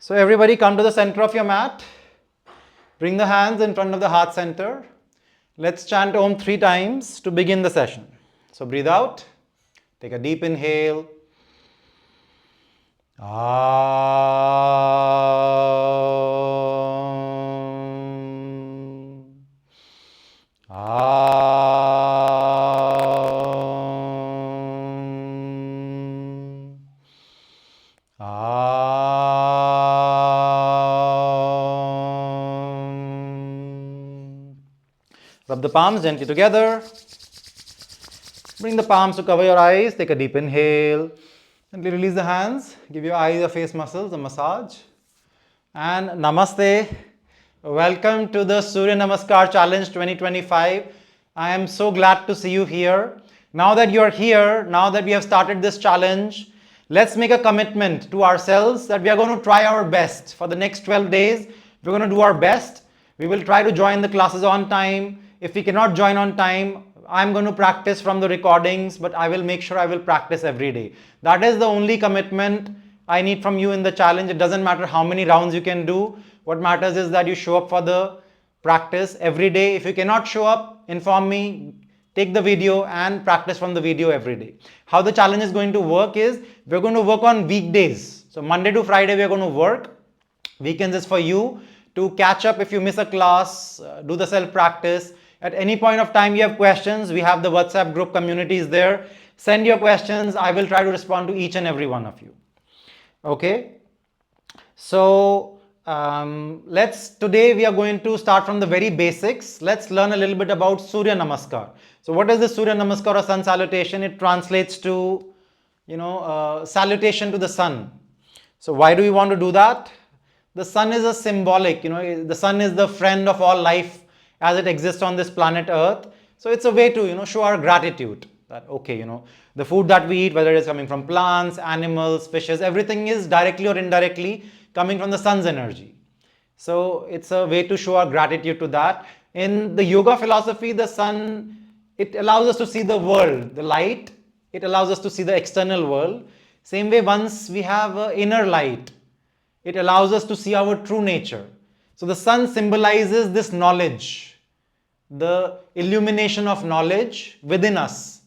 So everybody come to the center of your mat. Bring the hands in front of the heart center. Let's chant Om 3 times to begin the session. So breathe out. Take a deep inhale. Rub the palms gently together. Bring the palms to cover your eyes. Take a deep inhale. Gently release the hands. Give your eyes or face muscles a massage. And Namaste. Welcome to the Surya Namaskar Challenge 2025. I am so glad to see you here. Now that you are here, now that we have started this challenge, let's make a commitment to ourselves that we are going to try our best. For the next 12 days, we're going to do our best. We will try to join the classes on time. If we cannot join on time, I'm going to practice from the recordings, but I will make sure I will practice every day. That is the only commitment I need from you in the challenge. It doesn't matter how many rounds you can do. What matters is that you show up for the practice every day. If you cannot show up, inform me. Take the video and practice from the video every day. How the challenge is going to work is, we're going to work on weekdays. So Monday to Friday, we're going to work. Weekends is for you to catch up if you miss a class, do the self-practice. At any point of time you have questions, we have the WhatsApp group communities there. Send your questions. I will try to respond to each and every one of you. Okay. So today we are going to start from the very basics. Let's learn a little bit about Surya Namaskar. So what is the Surya Namaskar or sun salutation? It translates to, salutation to the sun. So why do we want to do that? The sun is a symbolic, the sun is the friend of all life as it exists on this planet Earth. So it's a way to, show our gratitude that, okay, the food that we eat, whether it's coming from plants, animals, fishes, everything is directly or indirectly coming from the sun's energy. So it's a way to show our gratitude to that. In the yoga philosophy, the sun, it allows us to see the world, the light. It allows us to see the external world. Same way, once we have an inner light, it allows us to see our true nature. So the sun symbolizes this knowledge, the illumination of knowledge within us.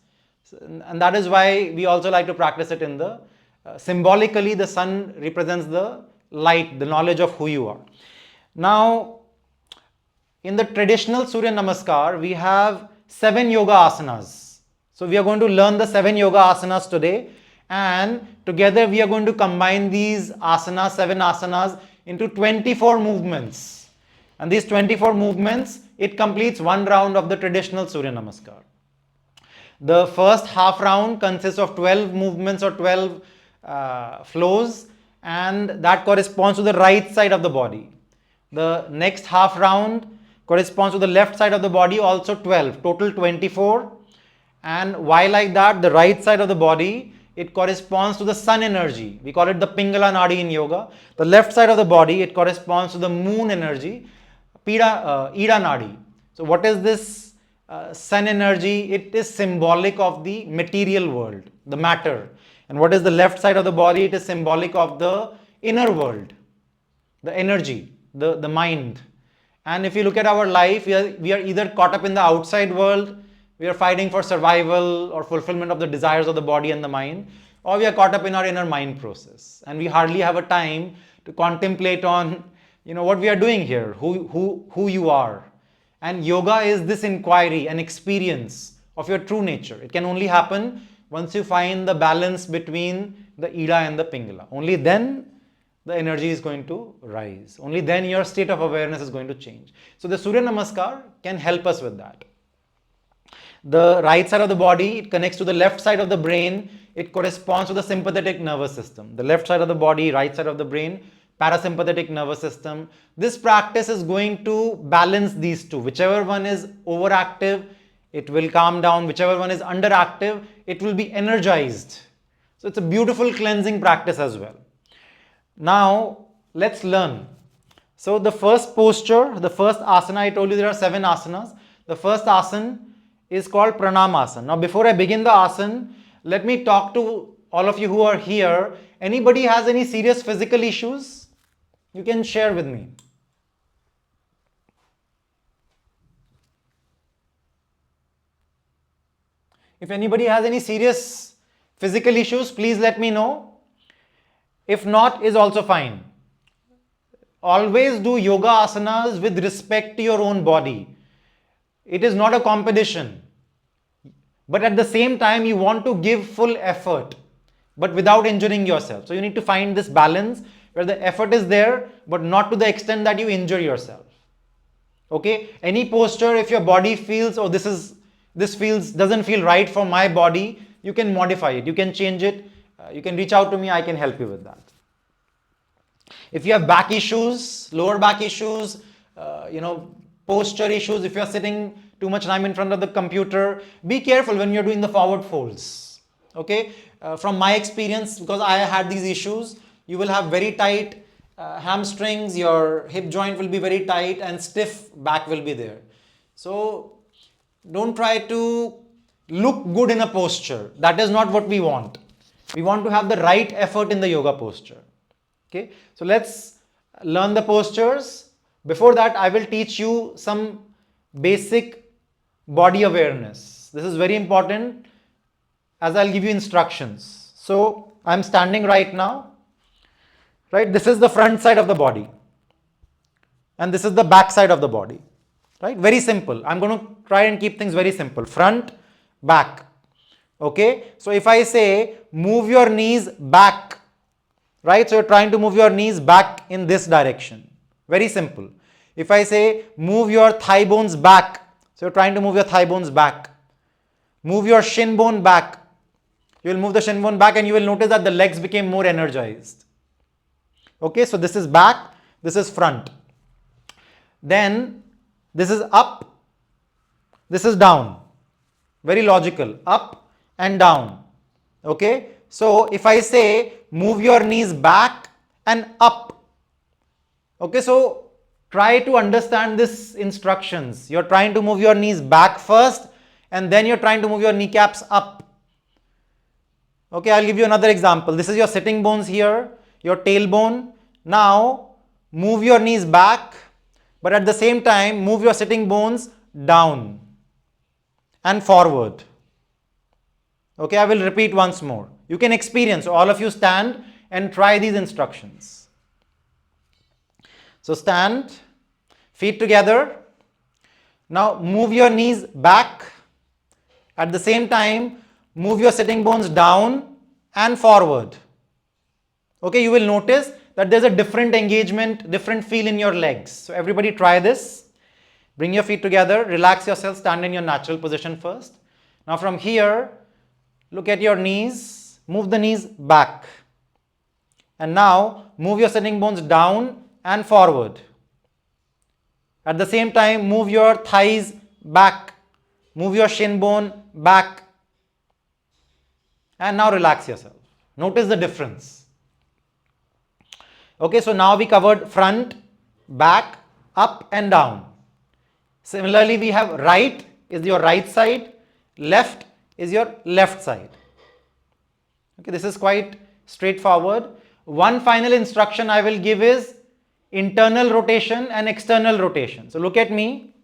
And that is why we also like to practice it in the, symbolically the sun represents the light, the knowledge of who you are. Now, in the traditional Surya Namaskar, we have 7 yoga asanas. So we are going to learn the 7 yoga asanas today. And together we are going to combine these asanas, 7 asanas, into 24 movements. And these 24 movements, it completes one round of the traditional Surya Namaskar. The first half round consists of 12 movements or 12 flows, and that corresponds to the right side of the body. The next half round corresponds to the left side of the body, also 12, total 24. And why like that? The right side of the body, it corresponds to the sun energy. We call it the Pingala Nadi in yoga. The left side of the body, it corresponds to the moon energy, Ida Nadi. So what is this sun energy? It is symbolic of the material world, the matter. And what is the left side of the body? It is symbolic of the inner world, the energy, the mind. And if you look at our life, we are either caught up in the outside world, we are fighting for survival or fulfillment of the desires of the body and the mind, or we are caught up in our inner mind process. And we hardly have a time to contemplate on, what we are doing here, who you are. And yoga is this inquiry and experience of your true nature. It can only happen once you find the balance between the Ida and the Pingala. Only then the energy is going to rise. Only then your state of awareness is going to change. So the Surya Namaskar can help us with that. The right side of the body, it connects to the left side of the brain. It corresponds to the sympathetic nervous system. The left side of the body, right side of the brain, parasympathetic nervous system. This practice is going to balance these two. Whichever one is overactive, it will calm down. Whichever one is underactive, it will be energized. So it's a beautiful cleansing practice as well. Now, let's learn. So the first posture, the first asana, I told you there are 7 asanas. The first asana is called Pranamasana. Now, before I begin the asana, let me talk to all of you who are here. Anybody has any serious physical issues? You can share with me. If anybody has any serious physical issues, please let me know. If not, is also fine. Always do yoga asanas with respect to your own body. It is not a competition. But at the same time, you want to give full effort, but without injuring yourself. So you need to find this balance where the effort is there, but not to the extent that you injure yourself. Okay? Any posture, if your body feels, oh, doesn't feel right for my body, you can modify it, you can change it, you can reach out to me, I can help you with that. If you have back issues, lower back issues, posture issues, if you're sitting too much time in front of the computer, be careful when you're doing the forward folds. Okay? From my experience, because I had these issues, you will have very tight hamstrings, your hip joint will be very tight and stiff back will be there. So don't try to look good in a posture. That is not what we want. We want to have the right effort in the yoga posture. Okay, so let's learn the postures. Before that, I will teach you some basic body awareness. This is very important as I'll give you instructions. So I'm standing right now. Right, this is the front side of the body and this is the back side of the body. Right, very simple. I'm going to try and keep things very simple. Front, back. Okay, so if I say move your knees back, right, so you're trying to move your knees back in this direction. Very simple. If I say move your thigh bones back, so you're trying to move your thigh bones back. Move your shin bone back. You will move the shin bone back and you will notice that the legs became more energized. Okay, so this is back, this is front. Then this is up, this is down. Very logical, up and down. Okay, so if I say move your knees back and up. Okay, so try to understand this instructions. You're trying to move your knees back first and then you're trying to move your kneecaps up. Okay, I'll give you another example. This is your sitting bones here, your tailbone. Now move your knees back, but at the same time move your sitting bones down and forward. Okay, I will repeat once more. You can experience, so all of you stand and try these instructions. So stand, feet together. Now move your knees back. At the same time, move your sitting bones down and forward. Okay, you will notice that there's a different engagement, different feel in your legs. So everybody try this. Bring your feet together, relax yourself, stand in your natural position first. Now from here, look at your knees, move the knees back. And now move your sitting bones down and forward. At the same time, move your thighs back, move your shin bone back. And now relax yourself. Notice the difference. Okay, so now we covered front, back, up and down. Similarly, we have right is your right side, left is your left side. Okay, this is quite straightforward. One final instruction I will give is internal rotation and external rotation. So look at me.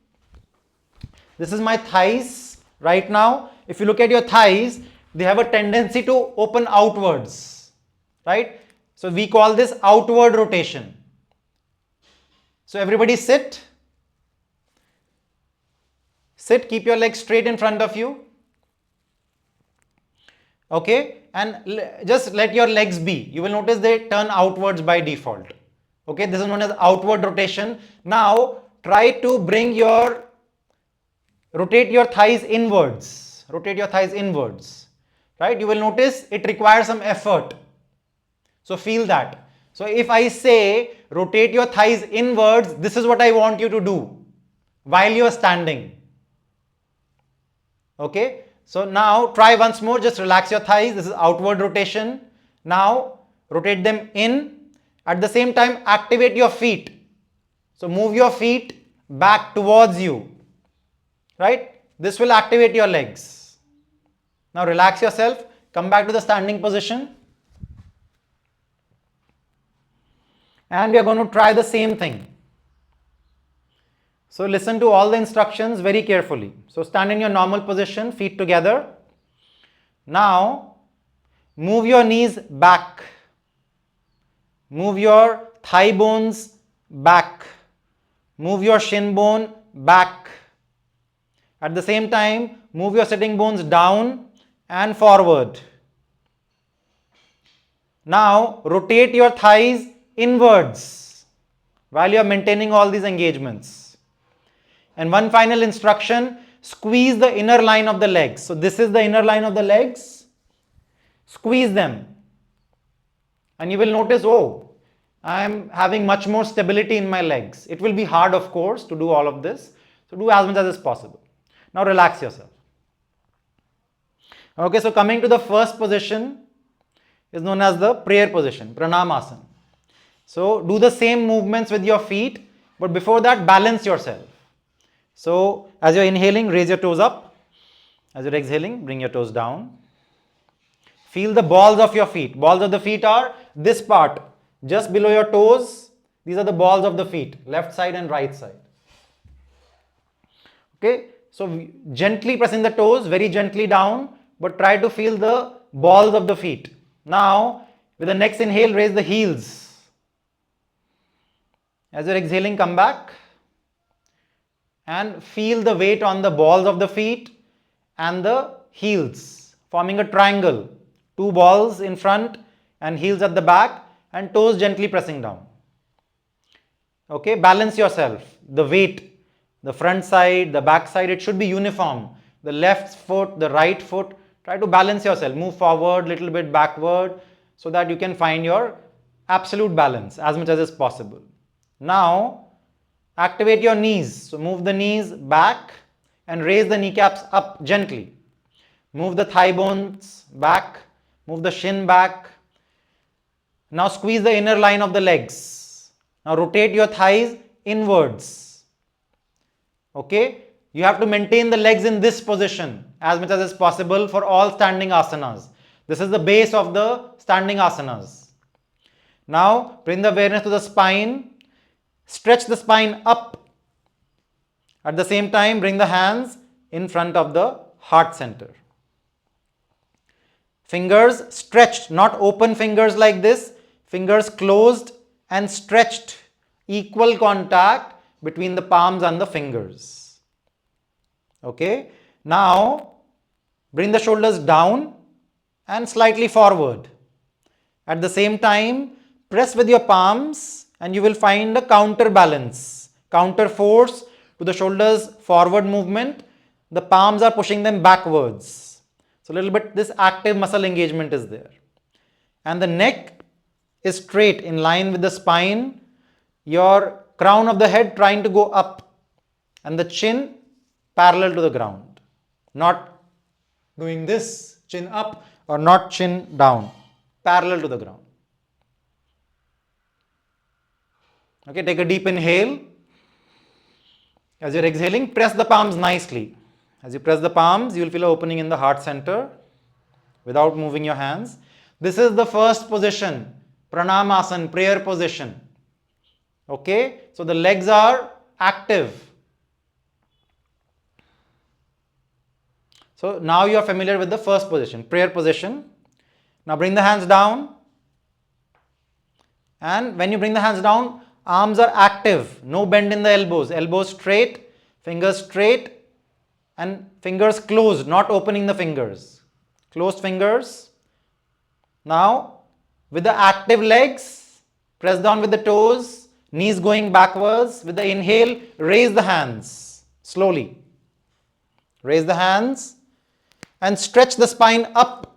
This is my thighs right now. If you look at your thighs, they have a tendency to open outwards, right? So we call this outward rotation. So everybody sit. Sit, keep your legs straight in front of you. Okay, and just let your legs be. You will notice they turn outwards by default. Okay, this is known as outward rotation. Now try to rotate your thighs inwards. Rotate your thighs inwards. Right, you will notice it requires some effort. So feel that. So if I say rotate your thighs inwards, this is what I want you to do while you are standing. Okay, so now try once more, just relax your thighs. This is outward rotation. Now rotate them in. At the same time, activate your feet. So move your feet back towards you. Right, this will activate your legs. Now relax yourself. Come back to the standing position. And we are going to try the same thing. So listen to all the instructions very carefully. So stand in your normal position, feet together. Now move your knees back. Move your thigh bones back. Move your shin bone back. At the same time, move your sitting bones down and forward. Now rotate your thighs inwards while you are maintaining all these engagements. And one final instruction, squeeze the inner line of the legs. So this is the inner line of the legs. Squeeze them. And you will notice, oh, I am having much more stability in my legs. It will be hard, of course, to do all of this. So do as much as is possible. Now relax yourself. Okay, so coming to the first position is known as the prayer position, pranamasana. So do the same movements with your feet, but before that, balance yourself. So as you're inhaling, raise your toes up. As you're exhaling, bring your toes down. Feel the balls of your feet. Balls of the feet are this part, just below your toes. These are the balls of the feet, left side and right side. Okay, so gently pressing the toes, very gently down, but try to feel the balls of the feet. Now, with the next inhale, raise the heels. As you're exhaling, come back and feel the weight on the balls of the feet and the heels, forming a triangle. Two balls in front and heels at the back, and toes gently pressing down. Okay, balance yourself. The weight, the front side, the back side, it should be uniform. The left foot, the right foot, try to balance yourself. Move forward, little bit backward, so that you can find your absolute balance as much as is possible. Now, activate your knees. So move the knees back and raise the kneecaps up gently. Move the thigh bones back. Move the shin back. Now squeeze the inner line of the legs. Now rotate your thighs inwards. Okay? You have to maintain the legs in this position as much as is possible for all standing asanas. This is the base of the standing asanas. Now bring the awareness to the spine. Stretch the spine up. At the same time, bring the hands in front of the heart center. Fingers stretched, not open fingers like this. Fingers closed and stretched. Equal contact between the palms and the fingers. Okay. Now, bring the shoulders down and slightly forward. At the same time, press with your palms and you will find a counterbalance, counter force to the shoulders forward movement. The palms are pushing them backwards. So a little bit this active muscle engagement is there. And the neck is straight in line with the spine. Your crown of the head trying to go up and the chin parallel to the ground. Not doing this, chin up or not chin down, parallel to the ground. Okay, take a deep inhale. As you're exhaling, press the palms nicely. As you press the palms, you will feel an opening in the heart center without moving your hands. This is the first position, pranamasana, prayer position. Okay, so the legs are active. So now you are familiar with the first position, prayer position. Now bring the hands down. And when you bring the hands down, arms are active, no bend in the elbows. Elbows straight, fingers straight and fingers closed, not opening the fingers. Closed fingers. Now with the active legs, press down with the toes, knees going backwards. With the inhale, raise the hands slowly. Raise the hands and stretch the spine up.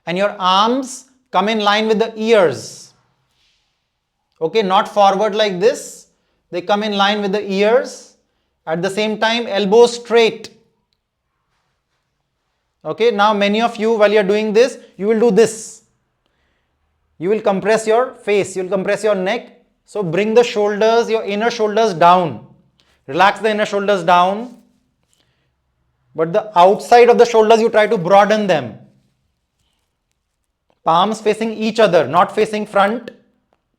And your arms come in line with the ears. Okay, not forward like this. They come in line with the ears. At the same time, elbows straight. Okay, now many of you, while you are doing this, you will do this. You will compress your face, you will compress your neck. So bring the shoulders, your inner shoulders down. Relax the inner shoulders down. But the outside of the shoulders, you try to broaden them. Palms facing each other, not facing front.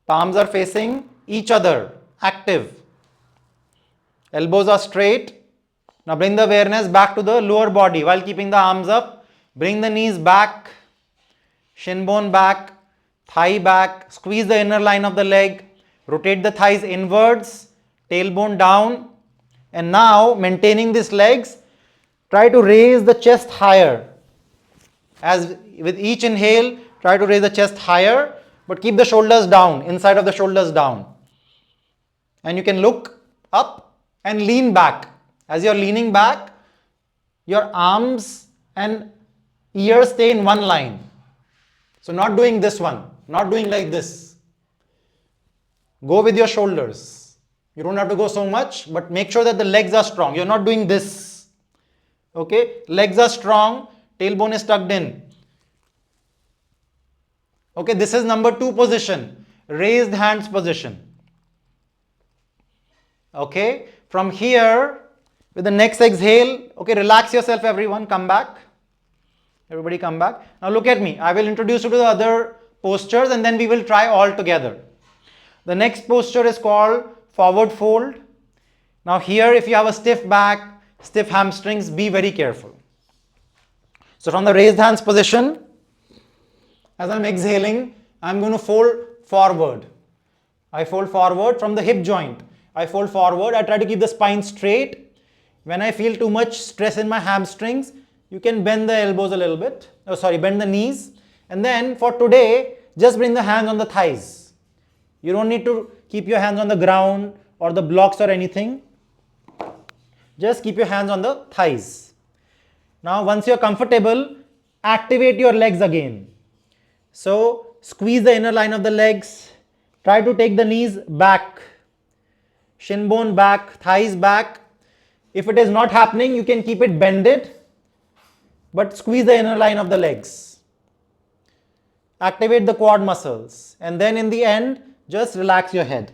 Palms are facing each other, active. Elbows are straight. Now bring the awareness back to the lower body while keeping the arms up. Bring the knees back, shin bone back, thigh back. Squeeze the inner line of the leg. Rotate the thighs inwards, tailbone down. And now, maintaining these legs, try to raise the chest higher. As with each inhale, try to raise the chest higher, but keep the shoulders down, inside of the shoulders down. And you can look up and lean back. As you're leaning back, your arms and ears stay in one line. So not doing this one, not doing like this. Go with your shoulders. You don't have to go so much, but make sure that the legs are strong. You're not doing this. Okay, legs are strong, tailbone is tucked in. Okay, this is number 2 position, raised hands position. Okay, from here, with the next exhale, okay, relax yourself everyone, come back. Everybody come back. Now look at me, I will introduce you to the other postures and then we will try all together. The next posture is called forward fold. Now here, if you have a stiff back, stiff hamstrings, be very careful. So from the raised hands position, as I'm exhaling, I'm going to fold forward. I fold forward from the hip joint. I fold forward. I try to keep the spine straight. When I feel too much stress in my hamstrings, you can bend the elbows a little bit. Oh, sorry, bend the knees. And then for today, just bring the hands on the thighs. You don't need to keep your hands on the ground or the blocks or anything. Just keep your hands on the thighs. Now, once you're comfortable, activate your legs again. So, squeeze the inner line of the legs. Try to take the knees back. Shin bone back, thighs back. If it is not happening, you can keep it bended. But squeeze the inner line of the legs. Activate the quad muscles. And then in the end, just relax your head.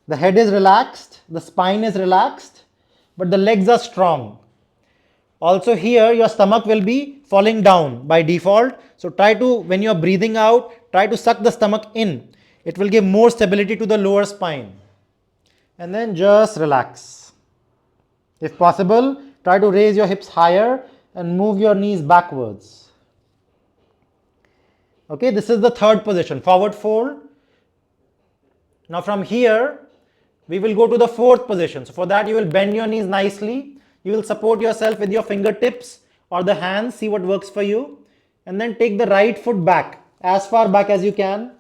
The head is relaxed, the spine is relaxed, but the legs are strong. Also here, your stomach will be falling down by default. So try to, when you are breathing out, try to suck the stomach in. It will give more stability to the lower spine. And then just relax. If possible, try to raise your hips higher and move your knees backwards. Okay, this is the third position, forward fold. Now from here, we will go to the fourth position. So for that, you will bend your knees nicely. You will support yourself with your fingertips or the hands, see what works for you. And then take the right foot back, as far back as you can.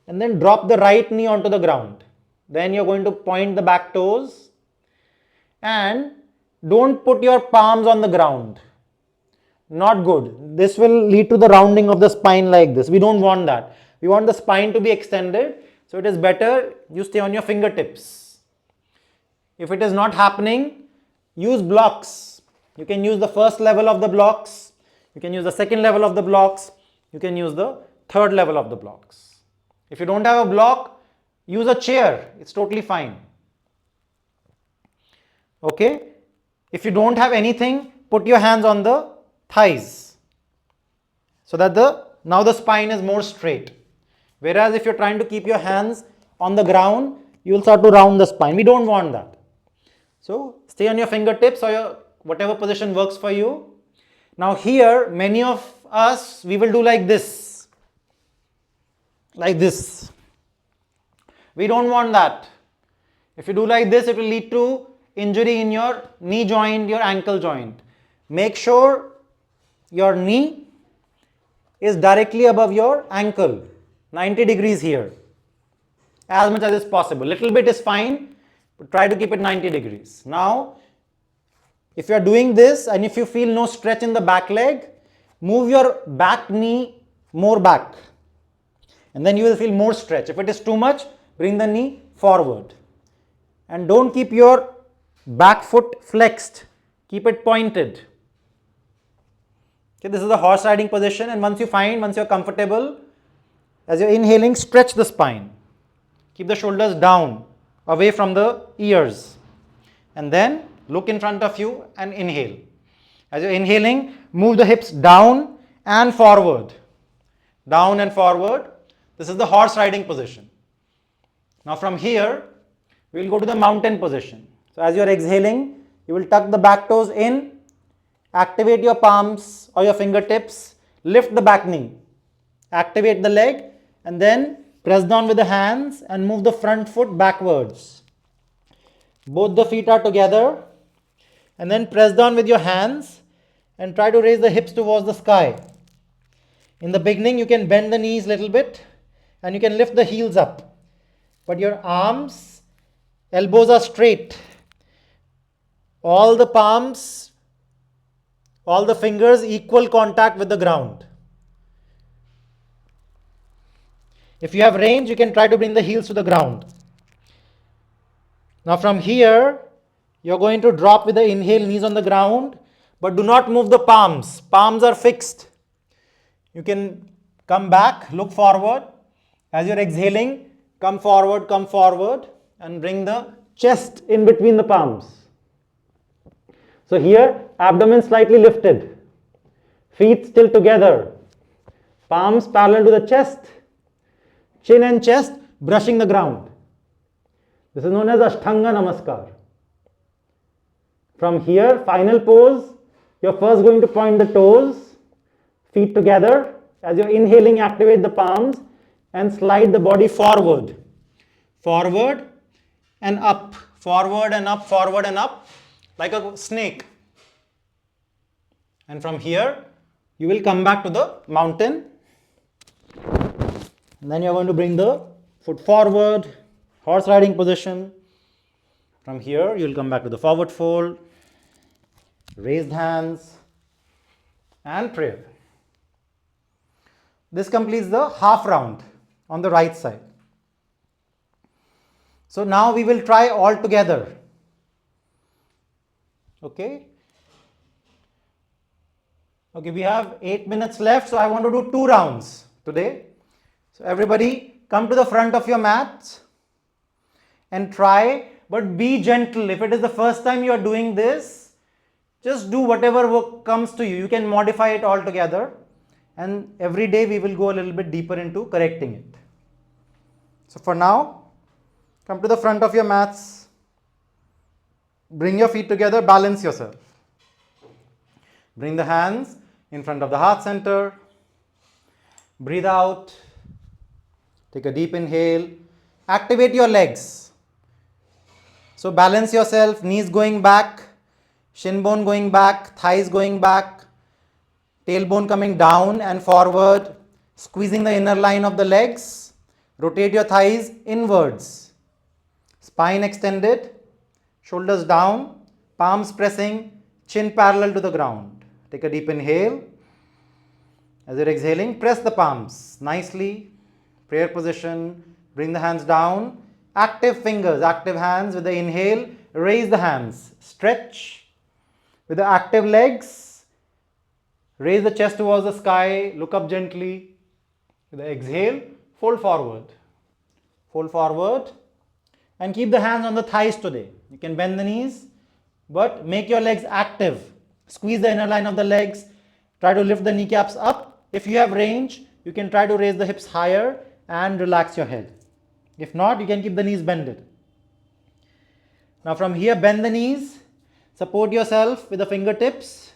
And then drop the right knee onto the ground. Then you're going to point the back toes. And don't put your palms on the ground. Not good. This will lead to the rounding of the spine like this. We don't want that. We want the spine to be extended. So it is better you stay on your fingertips. If it is not happening, use blocks. You can use the first level of the blocks. You can use the second level of the blocks. You can use the third level of the blocks. If you don't have a block, use a chair. It's totally fine. Okay? If you don't have anything, put your hands on the thighs. So that now the spine is more straight. Whereas if you're trying to keep your hands on the ground, you will start to round the spine. We don't want that. So stay on your fingertips or your whatever position works for you. Now here, many of us, we will do like this. Like this. We don't want that. If you do like this, it will lead to injury in your knee joint, your ankle joint. Make sure your knee is directly above your ankle. 90 degrees here, as much as is possible. Little bit is fine, but try to keep it 90 degrees. Now, if you are doing this and if you feel no stretch in the back leg, move your back knee more back. And then you will feel more stretch. If it is too much, bring the knee forward. And don't keep your back foot flexed. Keep it pointed. Okay, this is the horse riding position. And once you're comfortable, as you're inhaling, stretch the spine. Keep the shoulders down, away from the ears. And then look in front of you and inhale. As you're inhaling, move the hips down and forward. Down and forward. This is the horse riding position. Now from here, we will go to the mountain position. So as you are exhaling, you will tuck the back toes in, activate your palms or your fingertips, lift the back knee, activate the leg, and then press down with the hands and move the front foot backwards. Both the feet are together, and then press down with your hands and try to raise the hips towards the sky. In the beginning, you can bend the knees a little bit and you can lift the heels up, but your arms, elbows are straight. All the palms, all the fingers equal contact with the ground. If you have range, you can try to bring the heels to the ground. Now from here, you're going to drop with the inhale, knees on the ground, but do not move the palms. Palms are fixed. You can come back, look forward. As you're exhaling, come forward, and bring the chest in between the palms. So here, abdomen slightly lifted, feet still together, palms parallel to the chest, chin and chest brushing the ground. This is known as Ashtanga Namaskar. From here, final pose, you're first going to point the toes, feet together. As you're inhaling, activate the palms and slide the body forward. Forward and up, forward and up, forward and up, like a snake. And from here, you will come back to the mountain. And then you're going to bring the foot forward, horse riding position. From here, you will come back to the forward fold, raised hands, and prayer. This completes the half round on the right side. So now we will try all together. Okay, we have 8 minutes left, so I want to do 2 rounds today. So everybody come to the front of your mat and try, but be gentle. If it is the first time you are doing this, just do whatever work comes to you. You can modify it altogether, and every day we will go a little bit deeper into correcting it. So for now, come to the front of your mats, bring your feet together, balance yourself. Bring the hands in front of the heart center. Breathe out. Take a deep inhale. Activate your legs. So balance yourself, knees going back, shin bone going back, thighs going back, tailbone coming down and forward, squeezing the inner line of the legs. Rotate your thighs inwards. Spine extended, shoulders down, palms pressing, chin parallel to the ground. Take a deep inhale. As you're exhaling, press the palms nicely. Prayer position. Bring the hands down. Active fingers, active hands. With the inhale, raise the hands. Stretch. With the active legs, raise the chest towards the sky. Look up gently. With the exhale, fold forward. Fold forward. And keep the hands on the thighs today. You can bend the knees, but make your legs active. Squeeze the inner line of the legs. Try to lift the kneecaps up. If you have range, you can try to raise the hips higher and relax your head. If not, you can keep the knees bended. Now from here, bend the knees. Support yourself with the fingertips.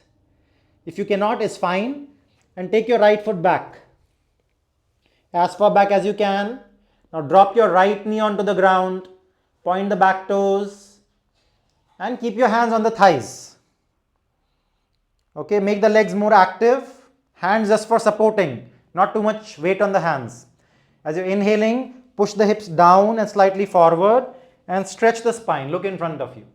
If you cannot, it's fine. And take your right foot back. As far back as you can. Now drop your right knee onto the ground. Point the back toes. And keep your hands on the thighs. Okay, make the legs more active. Hands just for supporting. Not too much weight on the hands. As you're inhaling, push the hips down and slightly forward. And stretch the spine. Look in front of you.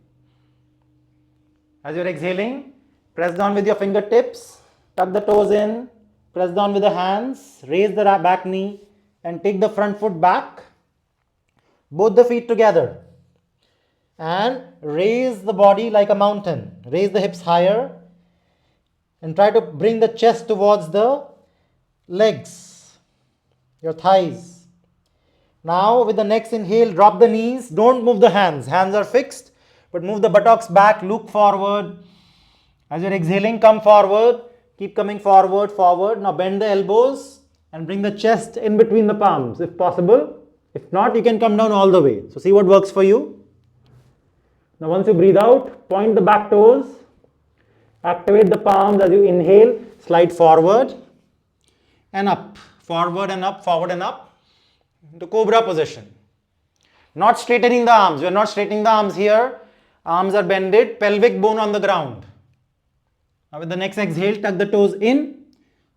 As you're exhaling, press down with your fingertips, tuck the toes in, press down with the hands, raise the back knee and take the front foot back, both the feet together, and raise the body like a mountain. Raise the hips higher and try to bring the chest towards the legs, your thighs. Now with the next inhale, drop the knees, don't move the hands. Hands are fixed. But move the buttocks back, look forward. As you're exhaling, come forward. Keep coming forward, forward. Now bend the elbows, and bring the chest in between the palms if possible. If not, you can come down all the way. So see what works for you. Now once you breathe out, point the back toes, activate the palms as you inhale, slide forward and up, forward and up, forward and up, the cobra position. Not straightening the arms, we are not straightening the arms here, arms are bended, pelvic bone on the ground. Now with the next exhale, tuck the toes in,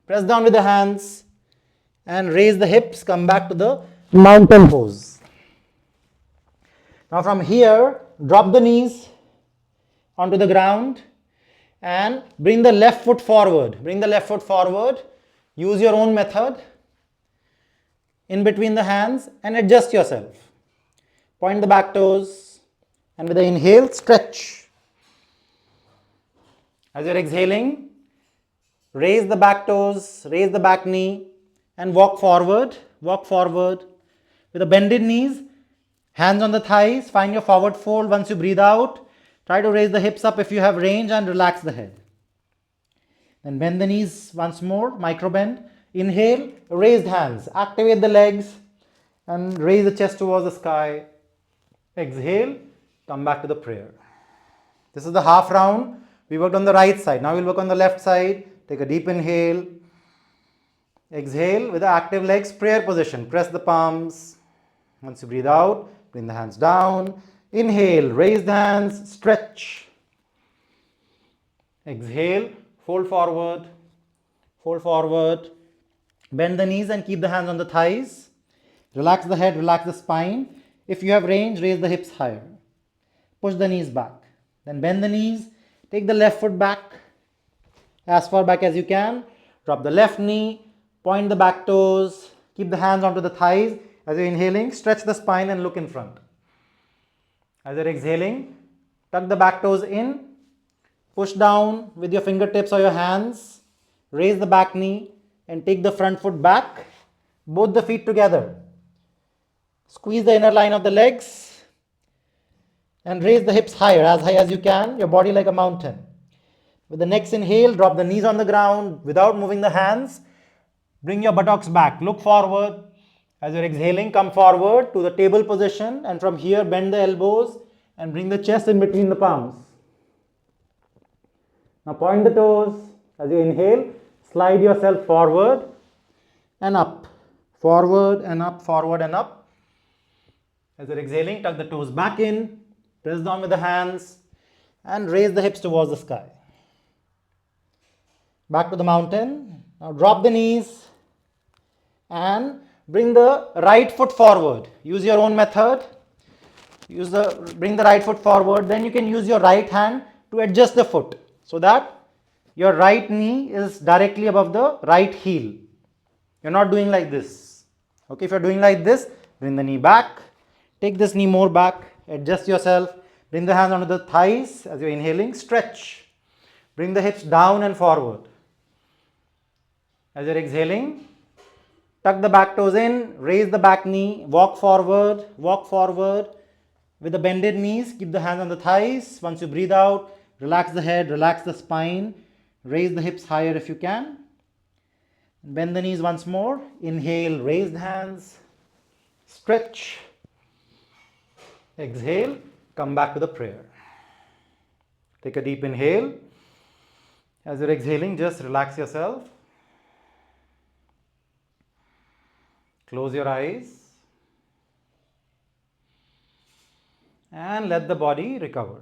press down with the hands and raise the hips, come back to the mountain pose. Now from here, drop the knees onto the ground and bring the left foot forward. Bring the left foot forward. Use your own method in between the hands and adjust yourself. Point the back toes and with the inhale, stretch. As you're exhaling, raise the back toes, raise the back knee and walk forward. Walk forward with the bended knees, hands on the thighs, find your forward fold. Once you breathe out, try to raise the hips up if you have range and relax the head. Then bend the knees once more, micro bend. Inhale, raised hands, activate the legs and raise the chest towards the sky. Exhale, come back to the prayer. This is the half round. We worked on the right side. Now we'll work on the left side. Take a deep inhale. Exhale with the active legs, prayer position. Press the palms. Once you breathe out, bring the hands down. Inhale, raise the hands, stretch. Exhale, fold forward, bend the knees and keep the hands on the thighs. Relax the head, relax the spine. If you have range, raise the hips higher. Push the knees back. Then bend the knees, take the left foot back, as far back as you can. Drop the left knee, point the back toes, keep the hands onto the thighs. As you're inhaling, stretch the spine and look in front. As you're exhaling, tuck the back toes in, push down with your fingertips or your hands, raise the back knee and take the front foot back, both the feet together. Squeeze the inner line of the legs and raise the hips higher, as high as you can, your body like a mountain. With the next inhale, drop the knees on the ground without moving the hands. Bring your buttocks back, look forward. As you're exhaling, come forward to the table position and from here bend the elbows and bring the chest in between the palms. Now point the toes. As you inhale, slide yourself forward and up. Forward and up, forward and up. As you're exhaling, tuck the toes back in, press down with the hands and raise the hips towards the sky. Back to the mountain. Now drop the knees and bring the right foot forward. Use your own method. Bring the right foot forward. Then you can use your right hand to adjust the foot so that your right knee is directly above the right heel. You're not doing like this. Okay, if you're doing like this, bring the knee back. Take this knee more back. Adjust yourself. Bring the hands onto the thighs as you're inhaling. Stretch. Bring the hips down and forward. As you're exhaling, tuck the back toes in, raise the back knee, walk forward with the bended knees, keep the hands on the thighs. Once you breathe out, relax the head, relax the spine, raise the hips higher if you can. Bend the knees once more, inhale, raised hands, stretch, exhale, come back to the prayer. Take a deep inhale. As you're exhaling, just relax yourself. Close your eyes and let the body recover.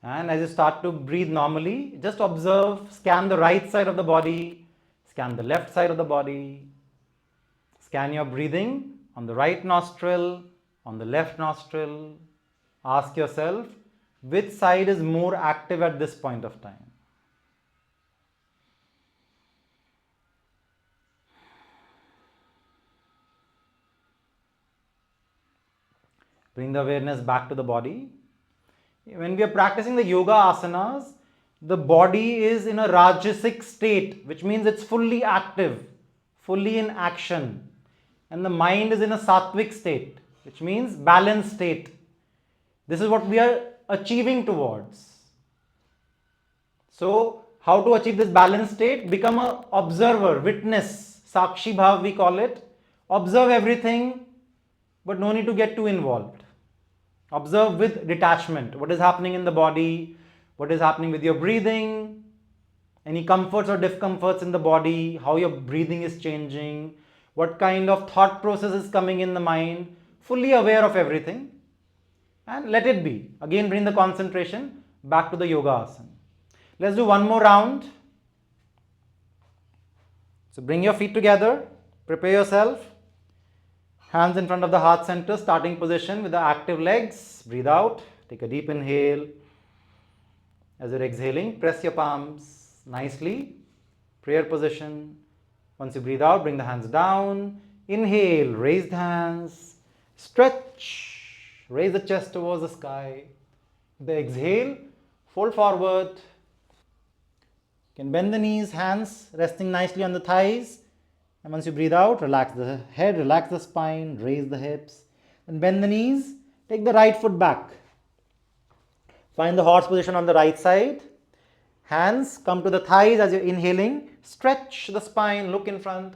And as you start to breathe normally, just observe, scan the right side of the body, scan the left side of the body, scan your breathing on the right nostril, on the left nostril. Ask yourself, which side is more active at this point of time? Bring the awareness back to the body. When we are practicing the yoga asanas, the body is in a rajasic state, which means it's fully active, fully in action. And the mind is in a sattvic state, which means balanced state. This is what we are achieving towards. So, how to achieve this balanced state? Become an observer, witness, sakshi bhav we call it. Observe everything, but no need to get too involved. Observe with detachment what is happening in the body, what is happening with your breathing, any comforts or discomforts in the body, how your breathing is changing, what kind of thought process is coming in the mind. Fully aware of everything and let it be. Again, bring the concentration back to the yoga asana. Let's do one more round. So bring your feet together, prepare yourself. Hands in front of the heart center, starting position with the active legs. Breathe out, take a deep inhale. As you're exhaling, press your palms nicely. Prayer position. Once you breathe out, bring the hands down. Inhale, raised hands. Stretch, raise the chest towards the sky. The exhale, fold forward. You can bend the knees, hands resting nicely on the thighs. And once you breathe out, relax the head, relax the spine, raise the hips. And bend the knees, take the right foot back. Find the horse position on the right side. Hands come to the thighs as you're inhaling. Stretch the spine, look in front.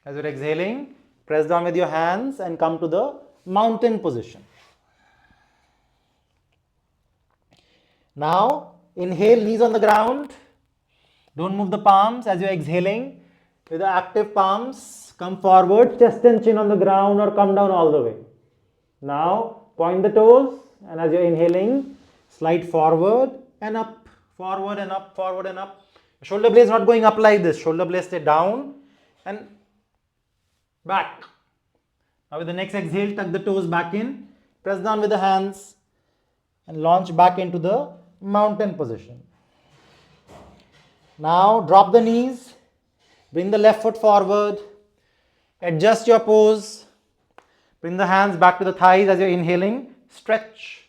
As you're exhaling, press down with your hands and come to the mountain position. Now, inhale, knees on the ground. Don't move the palms as you're exhaling. With the active palms, come forward, chest and chin on the ground or come down all the way. Now, point the toes and as you're inhaling, slide forward and up, forward and up, forward and up. Shoulder blades not going up like this. Shoulder blades stay down and back. Now with the next exhale, tuck the toes back in, press down with the hands and launch back into the mountain position. Now drop the knees, bring the left foot forward, adjust your pose, bring the hands back to the thighs as you're inhaling, stretch.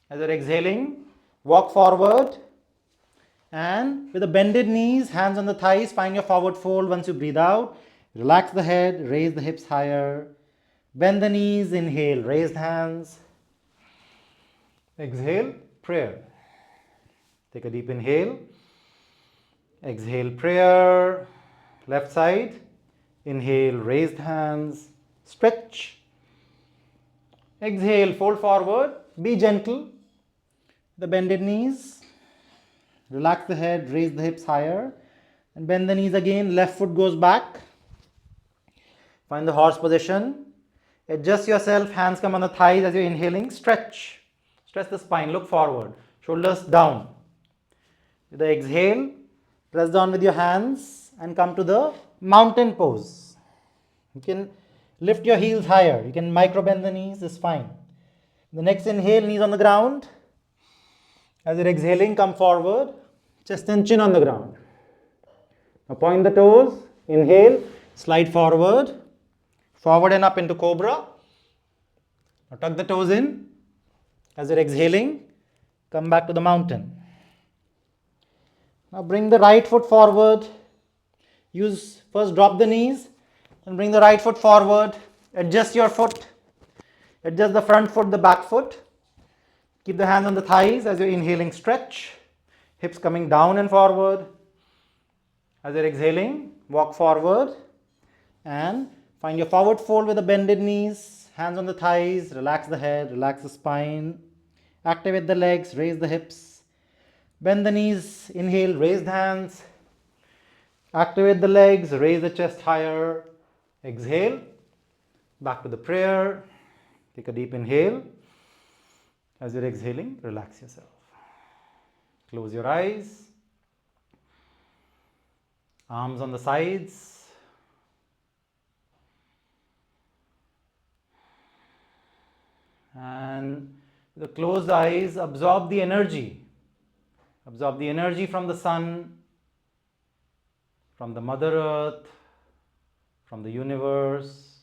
As you're exhaling, walk forward and with the bended knees, hands on the thighs, find your forward fold. Once you breathe out, relax the head, raise the hips higher, bend the knees, inhale, raised hands, exhale, prayer. Take a deep inhale, exhale, prayer, left side, inhale, raised hands, stretch, exhale, fold forward, be gentle, the bended knees, relax the head, raise the hips higher and bend the knees again, left foot goes back, find the horse position, adjust yourself, hands come on the thighs as you're inhaling, stretch, stretch the spine, look forward, shoulders down. With the exhale, press down with your hands and come to the mountain pose. You can lift your heels higher, you can micro bend the knees, is fine. The next inhale, knees on the ground. As you're exhaling, come forward, chest and chin on the ground. Now point the toes, inhale, slide forward, forward and up into cobra. Now tuck the toes in. As you're exhaling, come back to the mountain. Now bring the right foot forward. First drop the knees and bring the right foot forward. Adjust your foot. Adjust the front foot, the back foot. Keep the hands on the thighs as you're inhaling, stretch. Hips coming down and forward. As you're exhaling, walk forward and find your forward fold with the bended knees. Hands on the thighs, relax the head, relax the spine. Activate the legs, raise the hips. Bend the knees, inhale, raised hands. Activate the legs, raise the chest higher. Exhale, back to the prayer. Take a deep inhale. As you're exhaling, relax yourself. Close your eyes. Arms on the sides. And with the closed eyes, absorb the energy. Absorb the energy from the sun, from the Mother Earth, from the universe.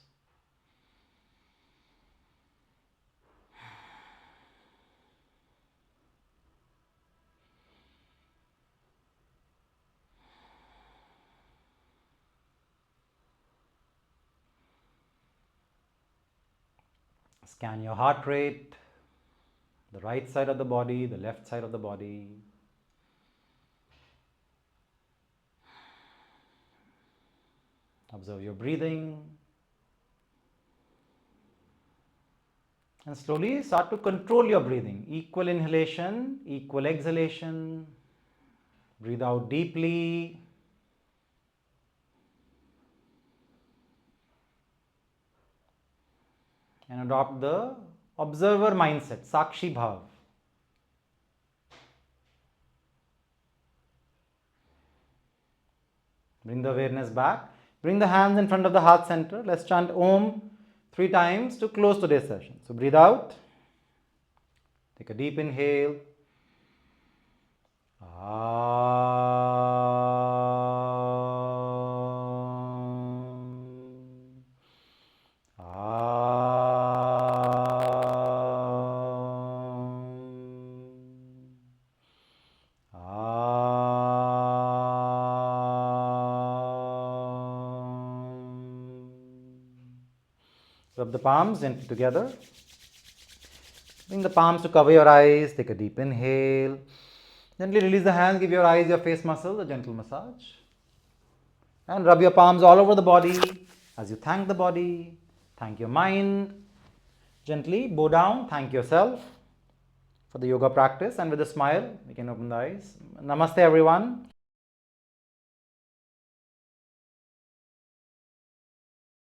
Scan your heart rate, the right side of the body, the left side of the body. Observe your breathing. And slowly start to control your breathing. Equal inhalation, equal exhalation. Breathe out deeply. And adopt the observer mindset, Sakshi Bhav. Bring the awareness back. Bring the hands in front of the heart center. Let's chant Om 3 times to close today's session. So breathe out. Take a deep inhale. Rub the palms gently together. Bring the palms to cover your eyes. Take a deep inhale. Gently release the hands. Give your eyes, your face muscles a gentle massage. And rub your palms all over the body as you thank the body. Thank your mind. Gently bow down. Thank yourself for the yoga practice. And with a smile, we can open the eyes. Namaste, everyone.